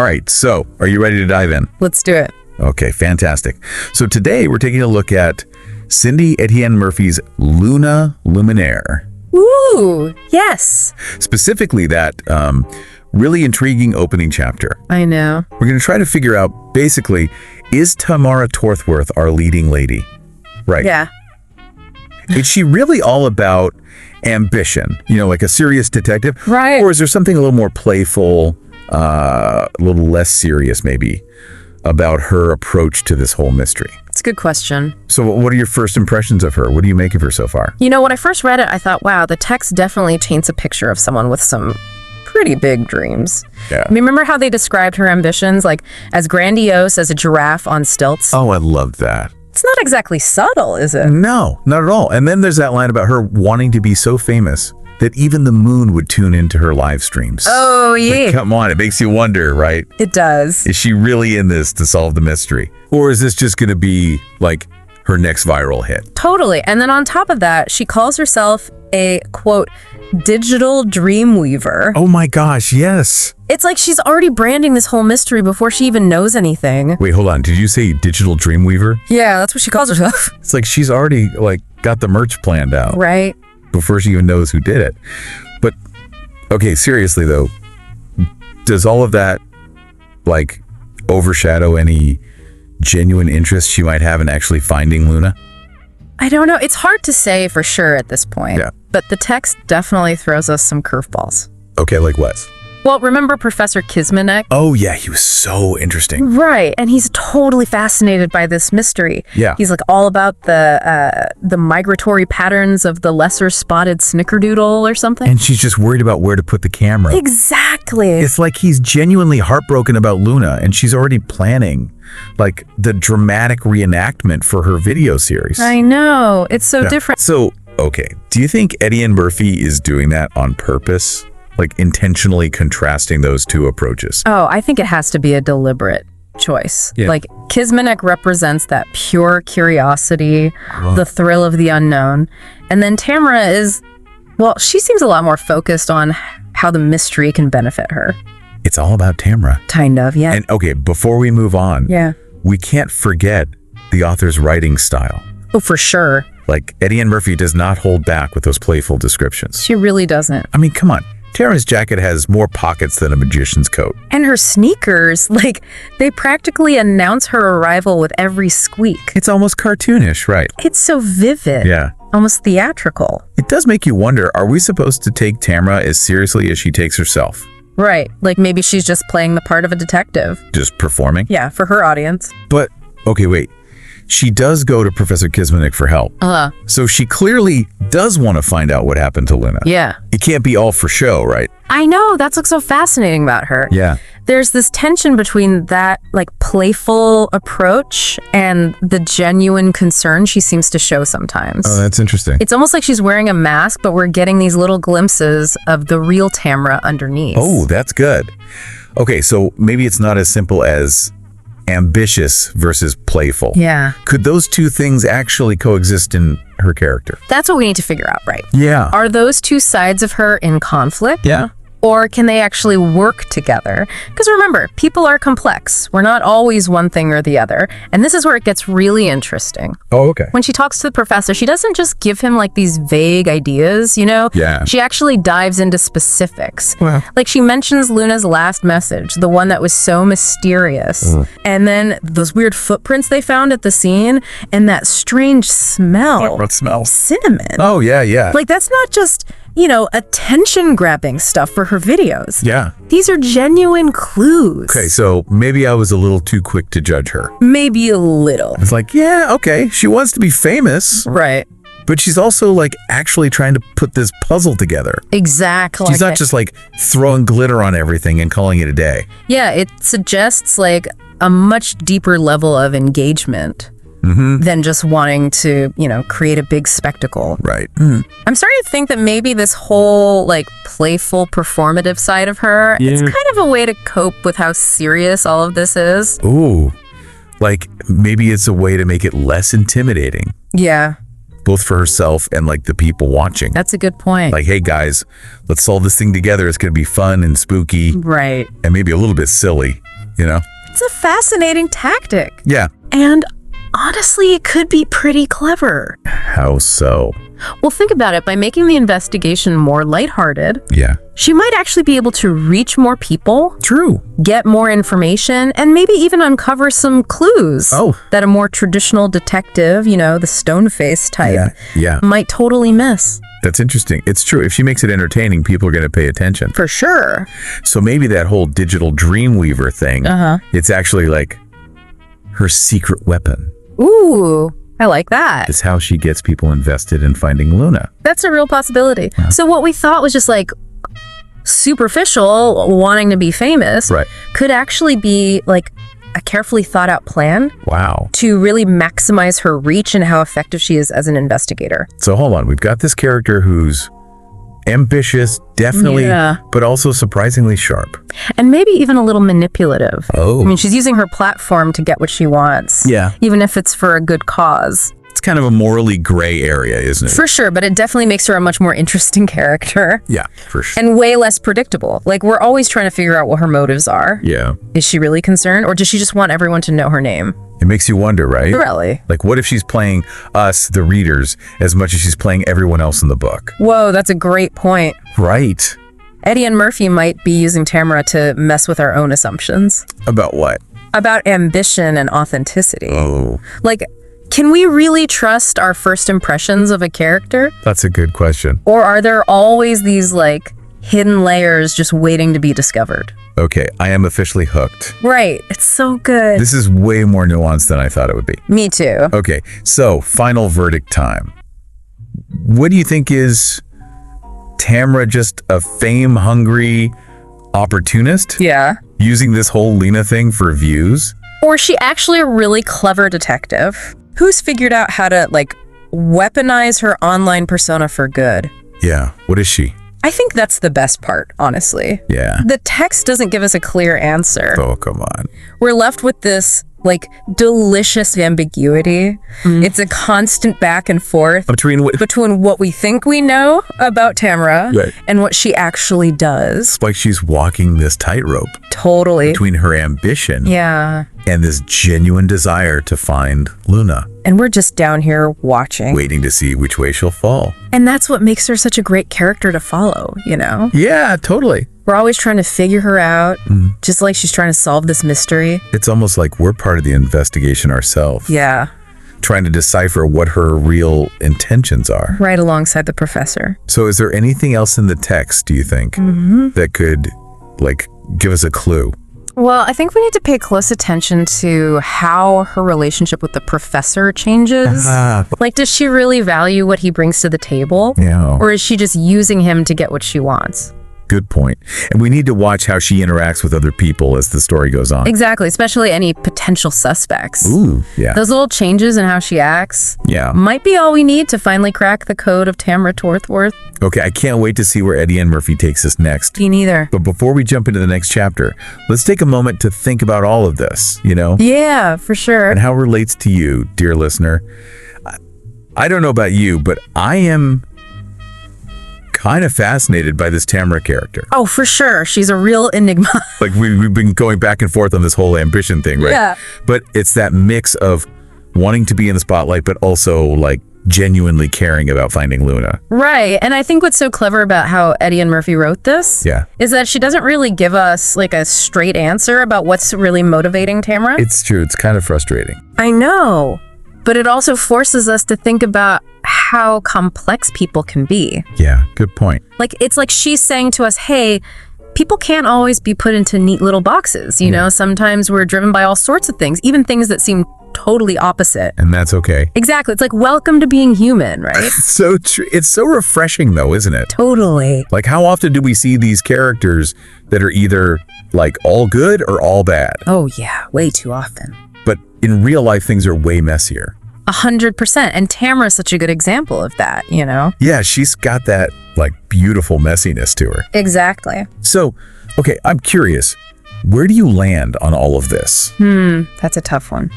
All right, so are you ready to dive in? Let's do it. Okay, fantastic. So today we're taking a look at Cindy Ettienne-Murphy's Luna Luminaire. Ooh, yes. Specifically that really intriguing opening chapter. I know. We're going to try to figure out, basically, is Tamara Torthworth our leading lady? Right. Yeah. Is she really all about ambition? You know, like a serious detective? Right. Or is there something a little more playful, a little less serious maybe, about her approach to this whole mystery? It's a good question. So what are your first impressions of her? What do you make of her so far? You know, when I first read it, I thought, wow, the text definitely paints a picture of someone with some pretty big dreams. Yeah. I mean, remember how they described her ambitions, like as grandiose as a giraffe on stilts? Oh, I loved that. It's not exactly subtle, is it? No, not at all. And then there's that line about her wanting to be so famous that even the moon would tune into her live streams. Oh, yeah. Like, come on, it makes you wonder, right? It does. Is she really in this to solve the mystery? Or is this just going to be like her next viral hit? Totally. And then on top of that, she calls herself a, quote, digital dream weaver. Oh my gosh, yes. It's like she's already branding this whole mystery before she even knows anything. Wait, hold on. Did you say digital dream weaver? Yeah, that's what she calls herself. It's like she's already got the merch planned out. Right. Before she even knows who did it. But, okay, seriously though, does all of that overshadow any genuine interest she might have in actually finding Luna? I don't know. It's hard to say for sure at this point. Yeah. But the text definitely throws us some curveballs. Okay, like what? Well, remember Professor Kisminek? Oh yeah, he was so interesting. Right, and he's totally fascinated by this mystery. Yeah. He's all about the migratory patterns of the lesser spotted snickerdoodle or something. And she's just worried about where to put the camera. Exactly. It's like he's genuinely heartbroken about Luna, and she's already planning the dramatic reenactment for her video series. I know. It's so different. So, okay, do you think Ettienne-Murphy is doing that on purpose? Intentionally contrasting those two approaches? Oh, I think it has to be a deliberate choice. Yeah. Kisminek represents that pure curiosity, the thrill of the unknown. And then Tamara is, well, she seems a lot more focused on how the mystery can benefit her. It's all about Tamara. Kind of, yeah. And okay, before we move on, we can't forget the author's writing style. Oh, for sure. Ettienne-Murphy does not hold back with those playful descriptions. She really doesn't. I mean, come on. Tara's jacket has more pockets than a magician's coat. And her sneakers, they practically announce her arrival with every squeak. It's almost cartoonish, right? It's so vivid. Yeah. Almost theatrical. It does make you wonder, are we supposed to take Tamara as seriously as she takes herself? Right. Maybe she's just playing the part of a detective. Just performing? Yeah, for her audience. But, okay, wait. She does go to Professor Kisminek for help. So she clearly does want to find out what happened to Luna. Yeah. It can't be all for show, right? I know. That's what's so fascinating about her. Yeah. There's this tension between that, playful approach and the genuine concern she seems to show sometimes. Oh, that's interesting. It's almost like she's wearing a mask, but we're getting these little glimpses of the real Tamara underneath. Oh, that's good. Okay, so maybe it's not as simple as ambitious versus playful. Yeah. Could those two things actually coexist in her character? That's what we need to figure out, right? Yeah. Are those two sides of her in conflict? Yeah. Or can they actually work together? Because remember, people are complex. We're not always one thing or the other. And this is where it gets really interesting. Oh, okay. When she talks to the professor, she doesn't just give him these vague ideas, Yeah. She actually dives into specifics. Wow. She mentions Luna's last message, the one that was so mysterious. And then those weird footprints they found at the scene and that strange smell. What smell? Cinnamon. Oh, yeah. That's not just, attention-grabbing stuff for her videos. Yeah. These are genuine clues. Okay, so maybe I was a little too quick to judge her. Maybe a little. It's yeah, okay, she wants to be famous. Right. But she's also actually trying to put this puzzle together. Exactly. She's not just throwing glitter on everything and calling it a day. Yeah, it suggests a much deeper level of engagement than just wanting to, create a big spectacle. Right. I'm starting to think that maybe this whole playful performative side of her, it's kind of a way to cope with how serious all of this is. Ooh, maybe it's a way to make it less intimidating. Yeah. Both for herself and the people watching. That's a good point. Hey guys, let's solve this thing together. It's going to be fun and spooky. Right. And maybe a little bit silly. you know? It's a fascinating tactic. Yeah. And honestly, it could be pretty clever. How so? Well, think about it. By making the investigation more lighthearted, Yeah. she might actually be able to reach more people, True. get more information, and maybe even uncover some clues that a more traditional detective, the stone-faced type, Yeah. might totally miss. That's interesting. It's true. If she makes it entertaining, people are going to pay attention. For sure. So maybe that whole digital Dreamweaver thing, it's actually like her secret weapon. Ooh, I like that. It's how she gets people invested in finding Luna. That's a real possibility. So what we thought was just like superficial, wanting to be famous, could actually be like a carefully thought out plan. Wow. To really maximize her reach and how effective she is as an investigator. So hold on. We've got this character who's ambitious, definitely, but also surprisingly sharp. And maybe even a little manipulative. Oh. I mean, she's using her platform to get what she wants. Yeah. Even if it's for a good cause. It's kind of a morally gray area, isn't it? For sure, but it definitely makes her a much more interesting character. Yeah, for sure. And way less predictable. Like, we're always trying to figure out what her motives are. Yeah. Is she really concerned, or does she just want everyone to know her name? It makes you wonder, right? Really? Like, what if she's playing us, the readers, as much as she's playing everyone else in the book? Whoa, that's a great point. Right. Ettienne-Murphy might be using Tamara to mess with our own assumptions. About what? About ambition and authenticity. Oh. Like, can we really trust our first impressions of a character? That's a good question. Or are there always these, like, hidden layers just waiting to be discovered? Okay, I am officially hooked. Right. It's so good. This is way more nuanced than I thought it would be. Me too. Okay, so final verdict time. What do you think is Tamara just a fame-hungry opportunist? Yeah. Using this whole Lena thing for views? Or is she actually a really clever detective who's figured out how to, like, weaponize her online persona for good? Yeah, what is she? I think that's the best part, honestly. Yeah. The text doesn't give us a clear answer. Oh, come on. We're left with this, like, delicious ambiguity. It's a constant back and forth between what we think we know about Tamara and what she actually does. It's like she's walking this tightrope. Totally. Between her ambition and this genuine desire to find Luna. And we're just down here watching. Waiting to see which way she'll fall. And that's what makes her such a great character to follow, you know? Yeah, totally. We're always trying to figure her out, just like she's trying to solve this mystery. It's almost like we're part of the investigation ourselves. Yeah. Trying to decipher what her real intentions are. Right alongside the professor. So is there anything else in the text, do you think, that could, like, give us a clue? Well, I think we need to pay close attention to how her relationship with the professor changes. Like, does she really value what he brings to the table? Yeah. Or is she just using him to get what she wants? Good point. And we need to watch how she interacts with other people as the story goes on. Exactly, especially any potential suspects. Ooh, yeah. Those little changes in how she acts might be all we need to finally crack the code of Tamara Torthworth. Okay, I can't wait to see where Ettienne-Murphy takes us next. Me neither. But before we jump into the next chapter, let's take a moment to think about all of this, you know? Yeah, for sure. And how it relates to you, dear listener. I don't know about you, but I am kind of fascinated by this Tamara character. Oh, for sure. She's a real enigma. Like we've been going back and forth on this whole ambition thing, right? Yeah. But it's that mix of wanting to be in the spotlight, but also like genuinely caring about finding Luna. Right. And I think what's so clever about how Ettienne-Murphy wrote this is that she doesn't really give us like a straight answer about what's really motivating Tamara. It's true. It's kind of frustrating. I know. But it also forces us to think about how complex people can be. Yeah, good point. Like, it's like she's saying to us, hey, people can't always be put into neat little boxes. You know, sometimes we're driven by all sorts of things, even things that seem totally opposite. And that's okay. Exactly. It's like, welcome to being human, right? So true. It's so refreshing though, isn't it? Totally. Like, how often do we see these characters that are either like all good or all bad? Oh yeah, way too often. But in real life, things are way messier. 100%. And Tamara's such a good example of that, you know? Yeah, she's got that like beautiful messiness to her. Exactly. So, okay, I'm curious. Where do you land on all of this? That's a tough one.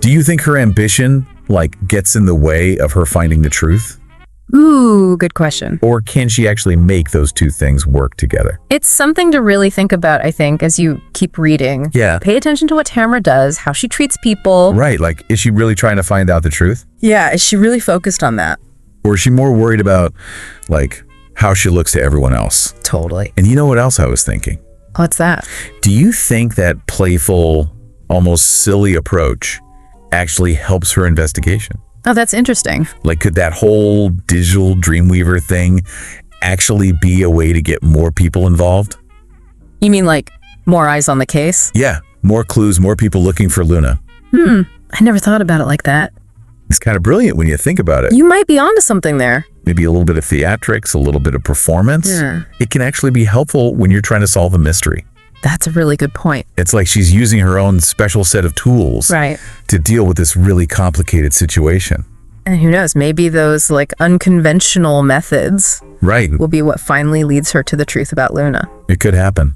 Do you think her ambition like gets in the way of her finding the truth? Ooh, good question. Or can she actually make those two things work together? It's something to really think about, I think, as you keep reading. Yeah. Pay attention to what Tamra does, how she treats people. Right, like, is she really trying to find out the truth? Yeah, is she really focused on that? Or is she more worried about, like, how she looks to everyone else? Totally. And you know what else I was thinking? What's that? Do you think that playful, almost silly approach actually helps her investigation? Oh, that's interesting. Like, could that whole digital Dreamweaver thing actually be a way to get more people involved? You mean like more eyes on the case? Yeah, more clues, more people looking for Luna. I never thought about it like that. It's kind of brilliant when you think about it. You might be onto something there. Maybe a little bit of theatrics, a little bit of performance. Yeah. It can actually be helpful when you're trying to solve a mystery. That's a really good point. It's like she's using her own special set of tools Right. to deal with this really complicated situation. And who knows, maybe those like unconventional methods Right. will be what finally leads her to the truth about Luna. It could happen.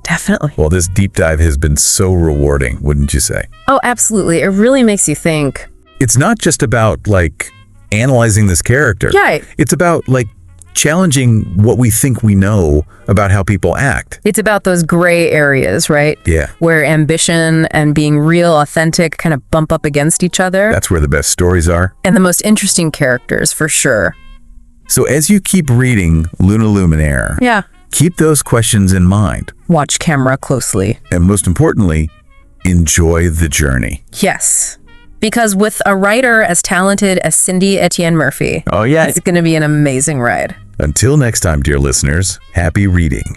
Definitely. Well, this deep dive has been so rewarding, wouldn't you say? Oh, absolutely. It really makes you think. It's not just about, like, analyzing this character. Yeah. It's about, like, challenging what we think we know about how people act. It's about those gray areas, right? Yeah. Where ambition and being real, authentic kind of bump up against each other. That's where the best stories are. And the most interesting characters, for sure. So as you keep reading Luna Luminaire, Yeah. keep those questions in mind. Watch camera closely. And most importantly, enjoy the journey. Yes. Because with a writer as talented as Cindy Ettienne-Murphy, Oh, yeah. it's going to be an amazing ride. Until next time, dear listeners, happy reading.